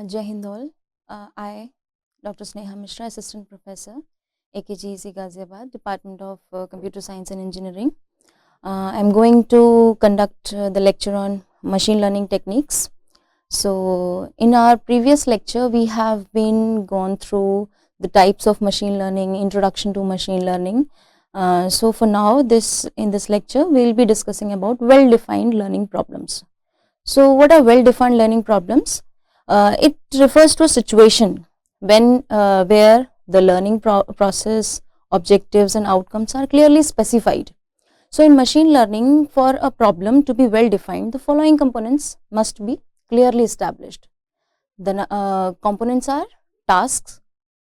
Jai Hind all. I, Dr. Sneha Mishra, Assistant Professor, AKGEC Ghaziabad, Department of Computer Science and Engineering. I'm going to conduct the lecture on machine learning techniques. So, in our previous lecture, we have been gone through the types of machine learning, introduction to machine learning. So, for now, in this lecture, we will be discussing about well-defined learning problems. So, what are well-defined learning problems? It refers to a situation when where the learning process, objectives and outcomes are clearly specified. So, in machine learning, for a problem to be well defined, the following components must be clearly established. The components are tasks,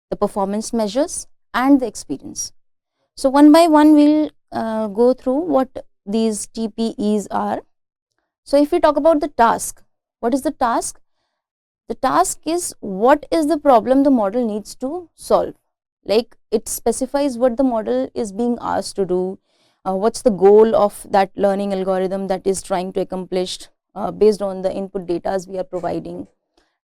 the performance measures and the experience. So, one by one we will go through what these TPEs are. So, if we talk about the task, what is the task? The task is what is the problem the model needs to solve. Like it specifies what the model is being asked to do, what's the goal of that learning algorithm that is trying to accomplish based on the input data we are providing.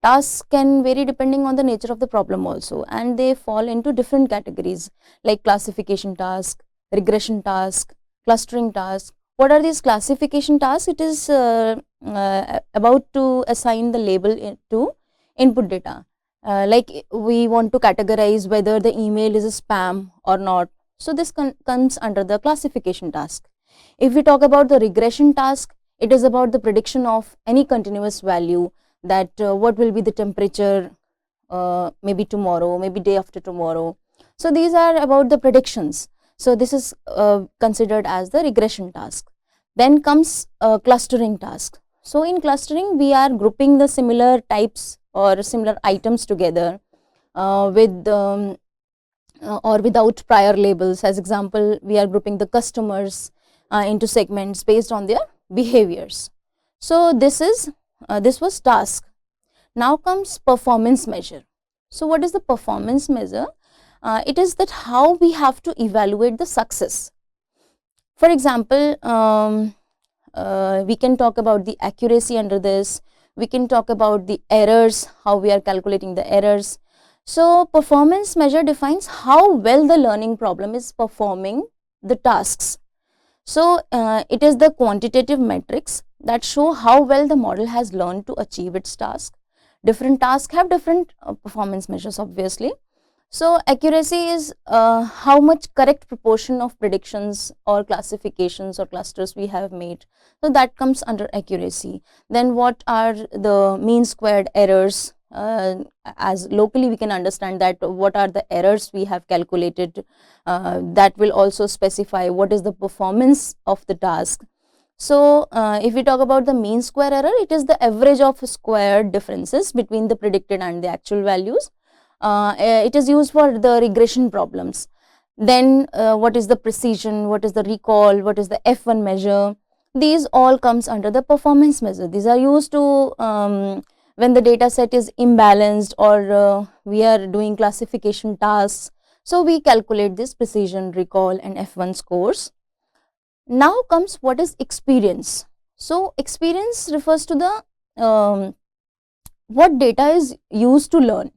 Tasks can vary depending on the nature of the problem also, and they fall into different categories like classification task, regression task, clustering task. What are these classification tasks? It is about to assign the label to input data. Like we want to categorize whether the email is a spam or not. So this comes under the classification task. If we talk about the regression task, it is about the prediction of any continuous value, that what will be the temperature maybe tomorrow, maybe day after tomorrow. So these are about the predictions. So this is considered as the regression task. Then comes clustering task. So in clustering, we are grouping the similar types or similar items together with or without prior labels. As example, we are grouping the customers into segments based on their behaviors. So this was task. Now comes performance measure. So what is the performance measure? It is that how we have to evaluate the success. For example, we can talk about the accuracy under this. We can talk about the errors, how we are calculating the errors. So performance measure defines how well the learning problem is performing the tasks. So it is the quantitative metrics that show how well the model has learned to achieve its task. Different tasks have different performance measures, obviously. So accuracy is how much correct proportion of predictions or classifications or clusters we have made. So that comes under accuracy. Then what are the mean squared errors? As locally we can understand that what are the errors we have calculated, that will also specify what is the performance of the task. So if we talk about the mean square error, it is the average of squared differences between the predicted and the actual values. It is used for the regression problems. Then what is the precision, what is the recall, what is the F1 measure? These all comes under the performance measure. These are used to when the data set is imbalanced or we are doing classification tasks. So we calculate this precision, recall and F1 scores. Now comes what is experience. So experience refers to the what data is used to learn.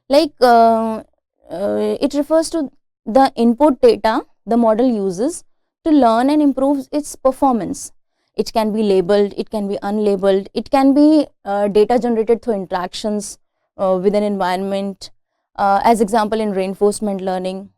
Like it refers to the input data the model uses to learn and improve its performance. It can be labeled, it can be unlabeled, it can be data generated through interactions with an environment, as example in reinforcement learning,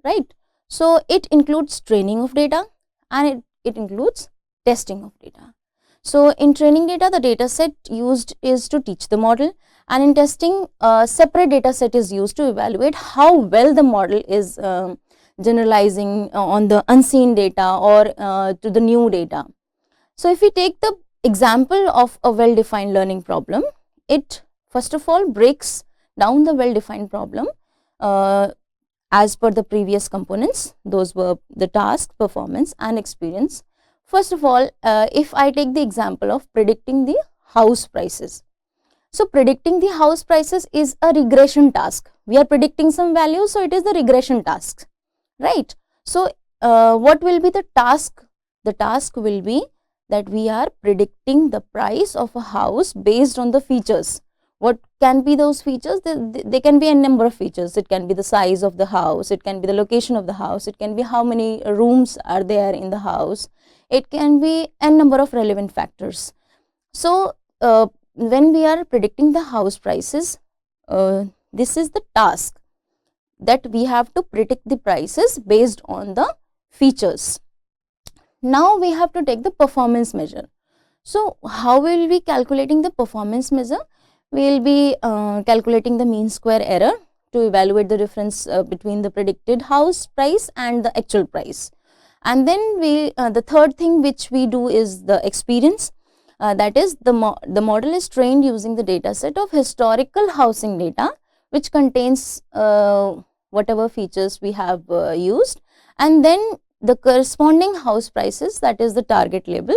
right? So it includes training of data and it includes testing of data. So in training data, the data set used is to teach the model, and in testing, a separate data set is used to evaluate how well the model is generalizing on the unseen data or to the new data. So if we take the example of a well-defined learning problem, it first of all breaks down the well-defined problem as per the previous components. Those were the task, performance and experience. First of all, if I take the example of predicting the house prices. So predicting the house prices is a regression task. We are predicting some value, so it is the regression task, right? So what will be the task? The task will be that we are predicting the price of a house based on the features. What can be those features? They can be a number of features. It can be the size of the house, it can be the location of the house, it can be how many rooms are there in the house, it can be a number of relevant factors. So when we are predicting the house prices, this is the task, that we have to predict the prices based on the features. Now we have to take the performance measure. So how will we be calculating the performance measure? We will be calculating the mean square error to evaluate the difference between the predicted house price and the actual price. And then the third thing which we do is the experience. That is, the model is trained using the data set of historical housing data, which contains whatever features we have used, and then the corresponding house prices, that is the target label.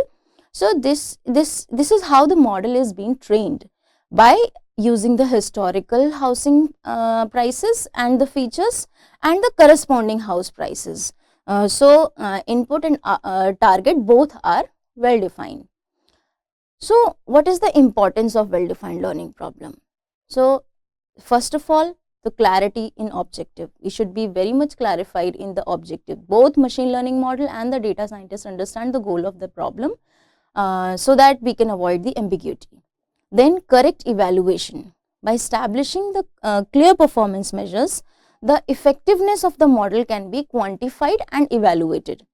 So this is how the model is being trained, by using the historical housing prices and the features and the corresponding house prices. So input and target both are well defined. So what is the importance of well defined learning problem? So first of all, the clarity in objective. We should be very much clarified in the objective. Both machine learning model and the data scientists understand the goal of the problem, so that we can avoid the ambiguity. Then correct evaluation. By establishing the clear performance measures, the effectiveness of the model can be quantified and evaluated.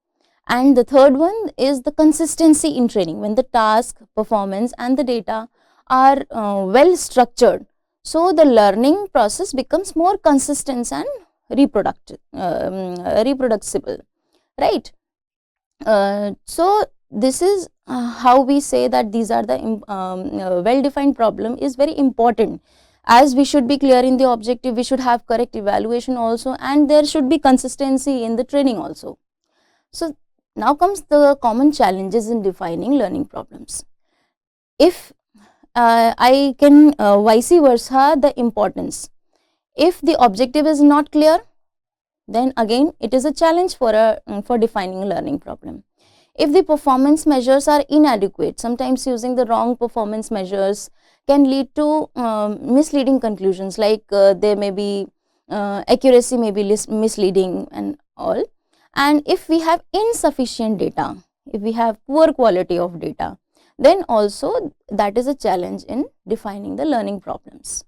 And the third one is the consistency in training. When the task, performance and the data are well structured, so the learning process becomes more consistent and reproducible, right? So this is how we say that these are the well defined problem is very important. As we should be clear in the objective, we should have correct evaluation also, and there should be consistency in the training also. So now comes the common challenges in defining learning problems. If I can vice versa the importance. If the objective is not clear, then again it is a challenge for defining a learning problem. If the performance measures are inadequate, sometimes using the wrong performance measures can lead to misleading conclusions, like there may be accuracy may be misleading and all. And if we have insufficient data, if we have poor quality of data, then also that is a challenge in defining the learning problems.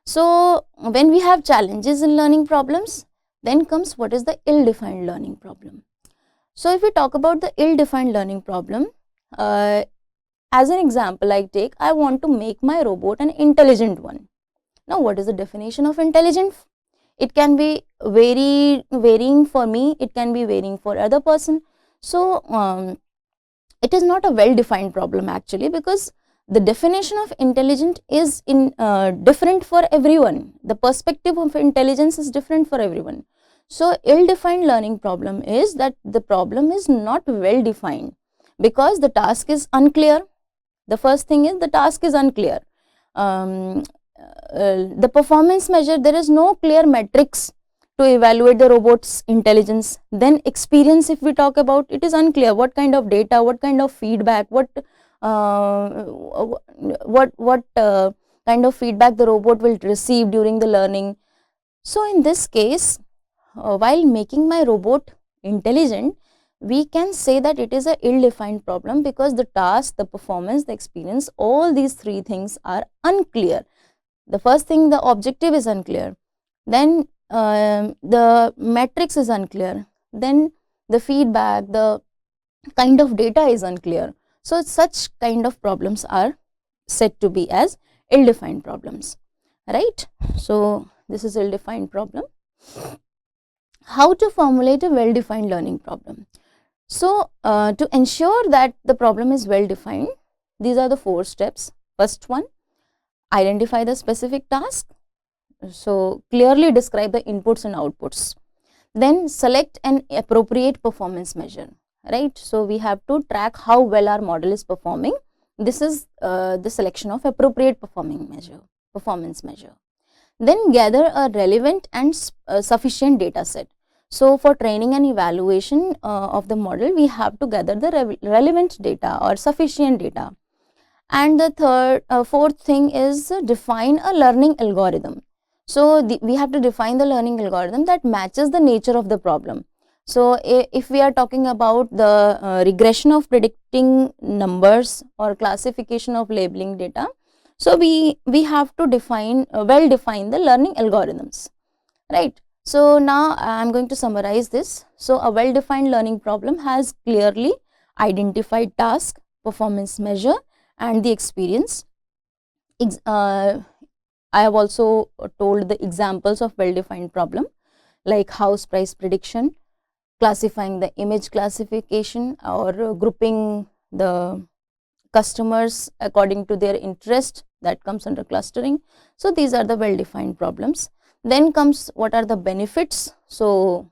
So when we have challenges in learning problems, then comes what is the ill-defined learning problem. So if we talk about the ill-defined learning problem, as an example I take, I want to make my robot an intelligent one. Now what is the definition of intelligent? It can be varying for me, it can be varying for other person. So it is not a well defined problem actually, because the definition of intelligent is different for everyone. The perspective of intelligence is different for everyone. So ill defined learning problem is that the problem is not well defined, because the task is unclear. The first thing is the task is unclear. The performance measure, there is no clear metrics to evaluate the robot's intelligence. Then experience, if we talk about, it is unclear what kind of data, what kind of feedback, what kind of feedback the robot will receive during the learning. So in this case, while making my robot intelligent, we can say that it is a ill-defined problem, because the task, the performance, the experience, all these three things are unclear. The first thing, the objective is unclear, then the matrix is unclear, then the feedback, the kind of data is unclear. So such kind of problems are said to be as ill-defined problems, right? So this is ill-defined problem. How to formulate a well-defined learning problem? So to ensure that the problem is well defined, these are the 4 steps. First one, identify the specific task. So clearly describe the inputs and outputs. Then select an appropriate performance measure, right? So we have to track how well our model is performing. This is the selection of appropriate performance measure. Then gather a relevant and sufficient data set. So for training and evaluation of the model, we have to gather the relevant data or sufficient data. And the fourth thing is define a learning algorithm. So we have to define the learning algorithm that matches the nature of the problem. So if we are talking about the regression of predicting numbers or classification of labeling data, so we have to define well define the learning algorithms, right? So now I am going to summarize this. So a well defined learning problem has clearly identified task, performance measure and the experience. I have also told the examples of well defined problem like house price prediction, classifying the image classification, or grouping the customers according to their interest, that comes under clustering. So these are the well defined problems. Then comes what are the benefits. So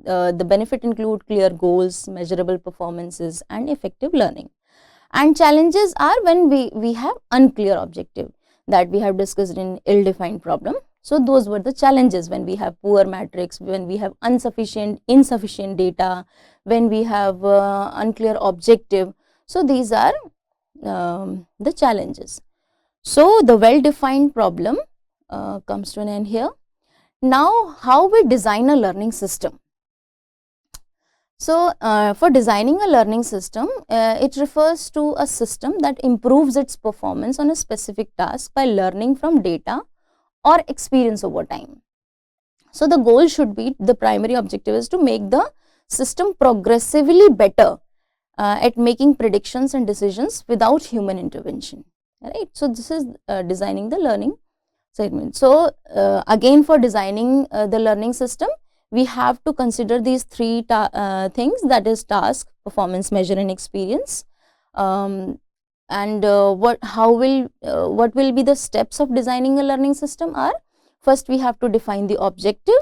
the benefit include clear goals, measurable performances and effective learning. And challenges are when we have unclear objective, that we have discussed in ill defined problem. So those were the challenges when we have poor matrix, when we have insufficient data, when we have unclear objective. So these are the challenges. So the well defined problem comes to an end here. Now how we design a learning system. So for designing a learning system, it refers to a system that improves its performance on a specific task by learning from data or experience over time. So the goal should be, the primary objective is to make the system progressively better at making predictions and decisions without human intervention, right? So this is designing the learning segment. So again, for designing the learning system, we have to consider these three things, that is task, performance measure and experience. And what will be the steps of designing a learning system are: first we have to define the objective.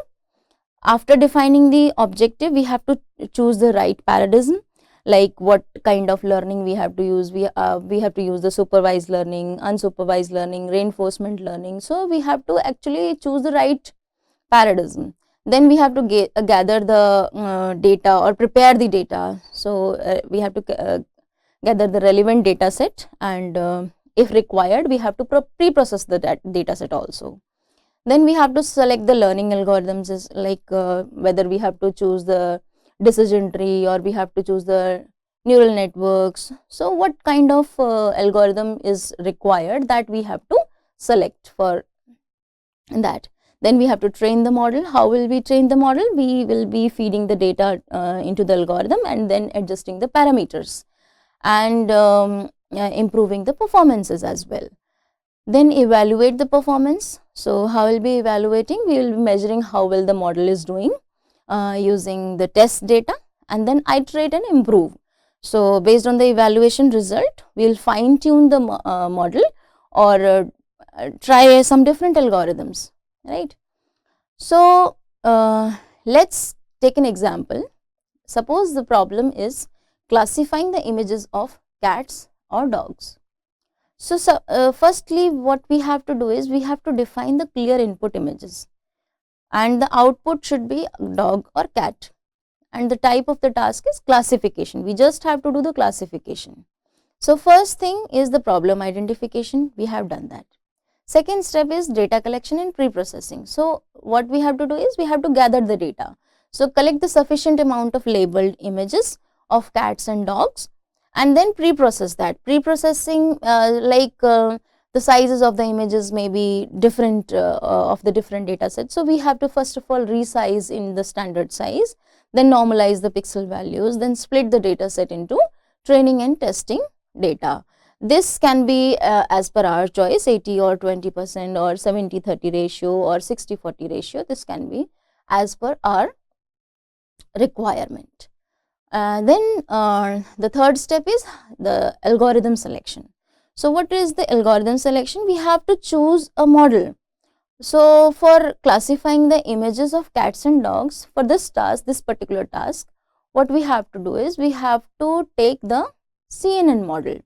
After defining the objective, we have to choose the right paradigm, like what kind of learning we have to use. We have to use the supervised learning, unsupervised learning, reinforcement learning. So we have to actually choose the right paradigm. Then we have to gather the data or prepare the data. So we have to gather the relevant data set, and if required, we have to pre-process the data set also. Then we have to select the learning algorithms, is like whether we have to choose the decision tree or we have to choose the neural networks. So what kind of algorithm is required, that we have to select for that. Then we have to train the model. How will we train the model? We will be feeding the data into the algorithm and then adjusting the parameters and improving the performances as well. Then evaluate the performance. So how will be evaluating? We will be measuring how well the model is doing using the test data, and then iterate and improve. So based on the evaluation result, we will fine tune the model or try some different algorithms, right? So let's take an example. Suppose the problem is classifying the images of cats or dogs. So firstly, what we have to do is we have to define the clear input images, and the output should be dog or cat, and the type of the task is classification. We just have to do the classification. So first thing is the problem identification. We have done that. Second step is data collection and pre-processing. So what we have to do is we have to gather the data. So collect the sufficient amount of labeled images of cats and dogs, and then pre-process that. Pre-processing the sizes of the images may be different of the different data sets. So we have to first of all resize in the standard size, then normalize the pixel values, then split the data set into training and testing data. This can be as per our choice, 80 or 20% or 70-30 ratio or 60-40 ratio. This can be as per our requirement. Then the third step is the algorithm selection. So what is the algorithm selection? We have to choose a model. So for classifying the images of cats and dogs, for this task, this particular task, what we have to do is we have to take the CNN model,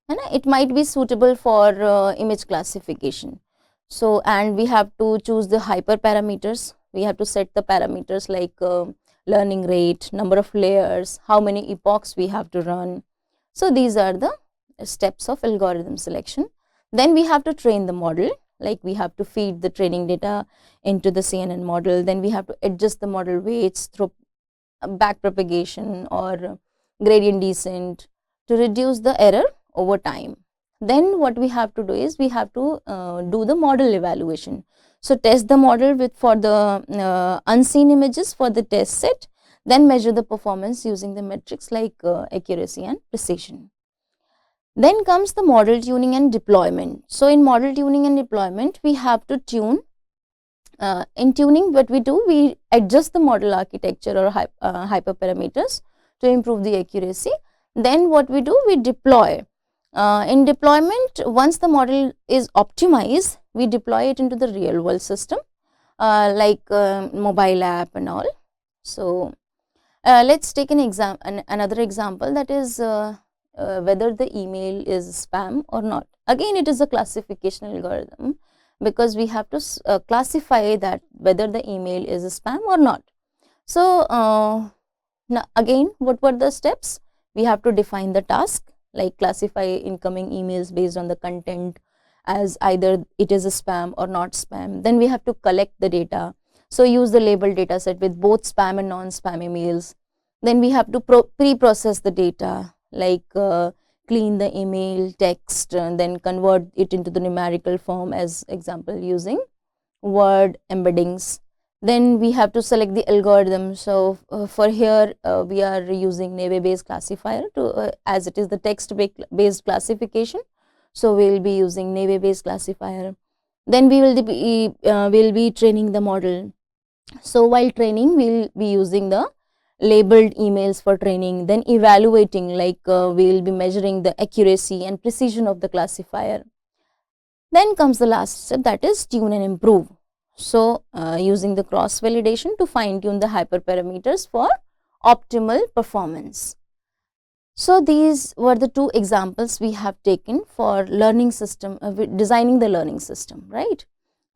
and it might be suitable for image classification. So and we have to choose the hyperparameters. We have to set the parameters like learning rate, number of layers, how many epochs we have to run. So these are the steps of algorithm selection. Then we have to train the model, like we have to feed the training data into the CNN model. Then we have to adjust the model weights through back propagation or gradient descent to reduce the error over time. Then what we have to do is we have to do the model evaluation. So test the model with for the unseen images for the test set, then measure the performance using the metrics like accuracy and precision. Then comes the model tuning and deployment. So in model tuning and deployment, we have to tune. In tuning, what we do, we adjust the model architecture or hyperparameters to improve the accuracy. Then what we do, we deploy. In deployment, once the model is optimized, we deploy it into the real world system like mobile app and all. So let's take another example, that is whether the email is spam or not. Again, it is a classification algorithm, because we have to classify that whether the email is a spam or not. So now again, what were the steps? We have to define the task, like classify incoming emails based on the content as either it is a spam or not spam. Then we have to collect the data, so use the label data set with both spam and non-spam emails. Then we have to pre-process the data, like clean the email text and then convert it into the numerical form, as example using word embeddings. Then we have to select the algorithm. So for here we are using Naive Bayes classifier to as it is the text based classification, so we will be using Naive Bayes classifier. Then we will be training the model. So while training, we will be using the labeled emails for training, then evaluating, like we will be measuring the accuracy and precision of the classifier. Then comes the last step, that is tune and improve. So using the cross validation to fine tune the hyperparameters for optimal performance. So these were the two examples we have taken for learning system, designing the learning system, right?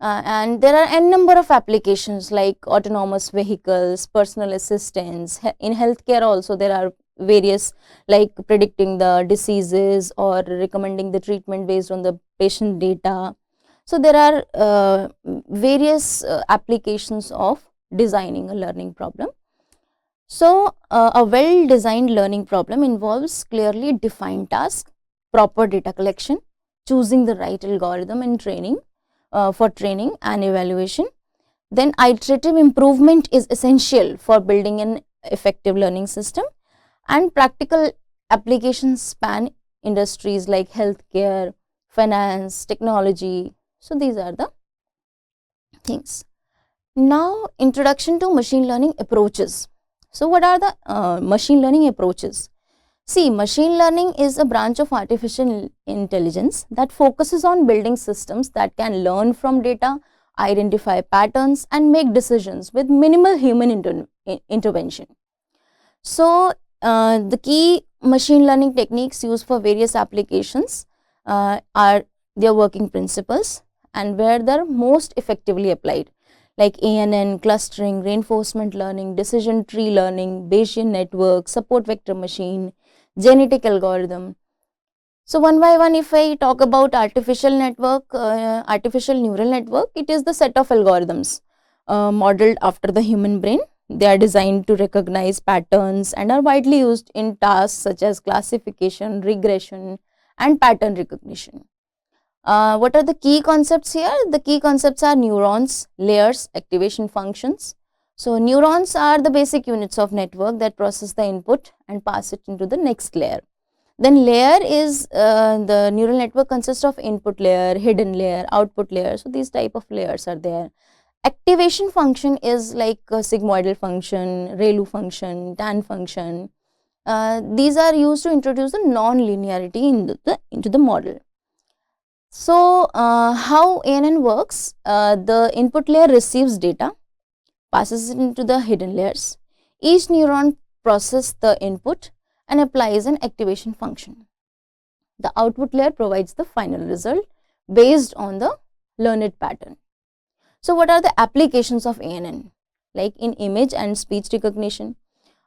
And there are n number of applications like autonomous vehicles, personal assistants. In healthcare also there are various, like predicting the diseases or recommending the treatment based on the patient data. So there are various applications of designing a learning problem. So a well designed learning problem involves clearly defined tasks, proper data collection, choosing the right algorithm and training for training and evaluation. Then iterative improvement is essential for building an effective learning system, and practical applications span industries like healthcare, finance, technology. So these are the things. Now introduction to machine learning approaches. So what are the machine learning approaches? See, machine learning is a branch of artificial intelligence that focuses on building systems that can learn from data, identify patterns and make decisions with minimal human intervention. So the key machine learning techniques used for various applications are their working principles and where they're most effectively applied, like ANN, clustering, reinforcement learning, decision tree learning, Bayesian network, support vector machine, genetic algorithm. So one by one, if I talk about artificial neural network, it is the set of algorithms modeled after the human brain. They are designed to recognize patterns and are widely used in tasks such as classification, regression and pattern recognition. What are the key concepts here? The key concepts are neurons, layers, activation functions. So neurons are the basic units of network that process the input and pass it into the next layer. Then layer is the neural network consists of input layer, hidden layer, output layer. So these type of layers are there. Activation function is like a sigmoidal function, ReLU function, TAN function. These are used to introduce the non-linearity into the model. So how ANN works? The input layer receives data, passes it into the hidden layers. Each neuron processes the input and applies an activation function. The output layer provides the final result based on the learned pattern. So what are the applications of ANN? Like in image and speech recognition,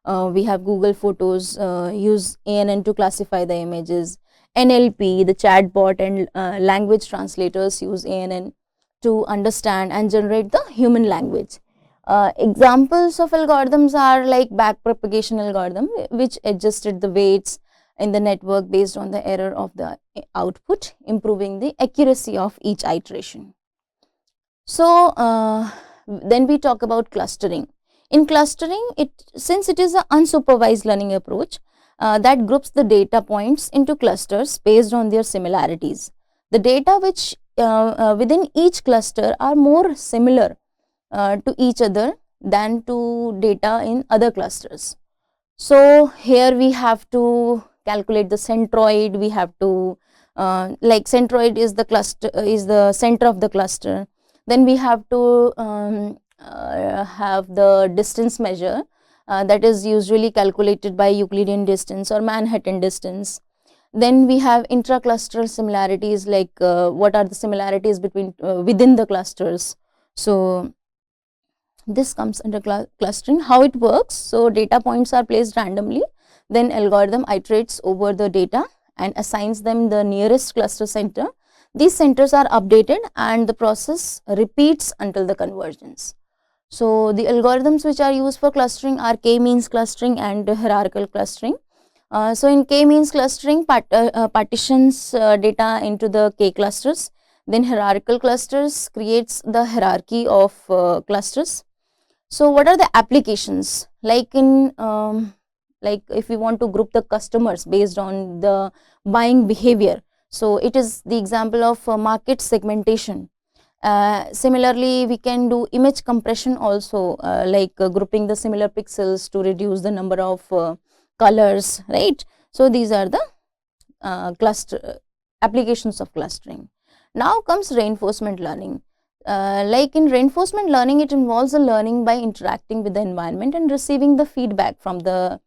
we have Google Photos use ANN to classify the images. NLP, the chatbot and language translators use ANN to understand and generate the human language. Examples of algorithms are like backpropagation algorithm, which adjusted the weights in the network based on the error of the output, improving the accuracy of each iteration. So, then we talk about clustering. In clustering, since it is an unsupervised learning approach that groups the data points into clusters based on their similarities. The data which within each cluster are more similar to each other than to data in other clusters. So, here we have to calculate the centroid, we have to like centroid is the cluster, is the center of the cluster. Then we have to have the distance measure that is usually calculated by Euclidean distance or Manhattan distance. Then we have intra-clusteral similarities, like what are the similarities between within the clusters. So, this comes under clustering. How it works? So, data points are placed randomly, then algorithm iterates over the data and assigns them the nearest cluster center. These centers are updated and the process repeats until the convergence. So, the algorithms which are used for clustering are k-means clustering and hierarchical clustering. So, in k-means clustering, partitions data into the k clusters, then hierarchical clusters creates the hierarchy of clusters. So, what are the applications? Like in like if we want to group the customers based on the buying behavior, so it is the example of market segmentation. Similarly, we can do image compression also, like grouping the similar pixels to reduce the number of colors, right? So, these are the cluster applications of clustering. Now comes reinforcement learning. Like in reinforcement learning, it involves the learning by interacting with the environment and receiving the feedback from the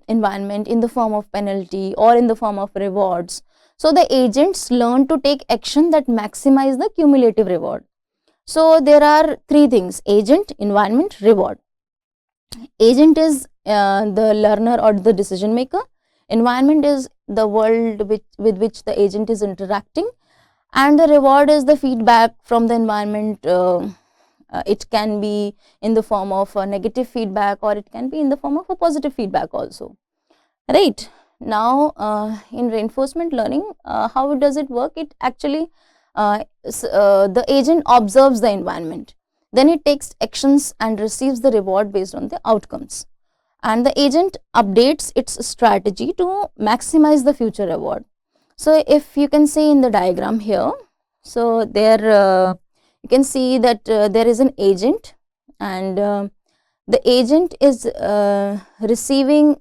environment in the form of penalty or in the form of rewards. So, the agents learn to take action that maximize the cumulative reward. So, there are three things: agent, environment, reward. Agent is the learner or the decision maker. Environment is the world with which the agent is interacting, and the reward is the feedback from the environment. It can be in the form of a negative feedback or it can be in the form of a positive feedback also, right? Now, in reinforcement learning, how does it work? It actually, the agent observes the environment, then it takes actions and receives the reward based on the outcomes, and the agent updates its strategy to maximize the future reward. So, if you can see in the diagram here, so there you can see that there is an agent, and the agent is receiving,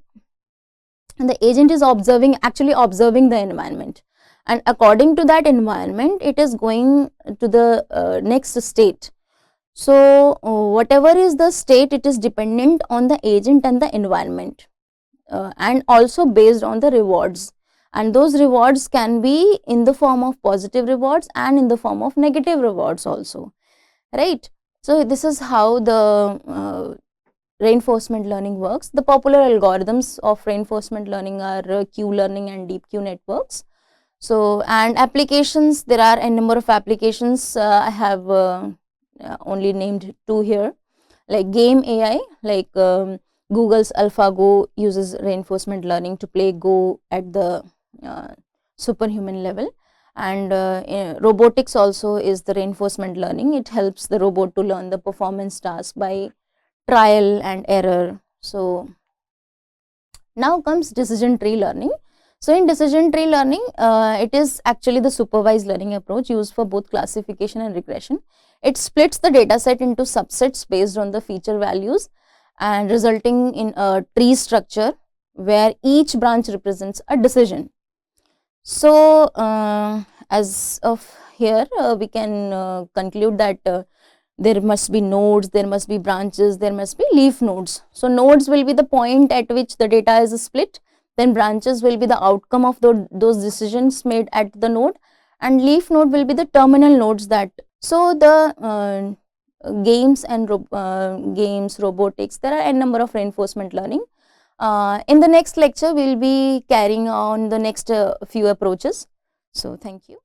and the agent is actually observing the environment, and according to that environment it is going to the next state. So, whatever is the state, it is dependent on the agent and the environment, and also based on the rewards, and those rewards can be in the form of positive rewards and in the form of negative rewards also, right? So, this is how the reinforcement learning works. The popular algorithms of reinforcement learning are Q-learning and deep Q networks. So, and applications, there are a number of applications. I have only named two here, like game AI, like Google's AlphaGo uses reinforcement learning to play Go at the superhuman level, and robotics also is the reinforcement learning. It helps the robot to learn the performance task by trial and error. So, now comes decision tree learning. So, in decision tree learning, it is actually the supervised learning approach used for both classification and regression. It splits the data set into subsets based on the feature values and resulting in a tree structure where each branch represents a decision. So, as of here, we can conclude that there must be nodes, there must be branches, there must be leaf nodes. So, nodes will be the point at which the data is split, then branches will be the outcome of those decisions made at the node, and leaf node will be the terminal nodes that. So, the games and games, robotics, there are a number of reinforcement learning. In the next lecture, we will be carrying on the next few approaches. So, thank you.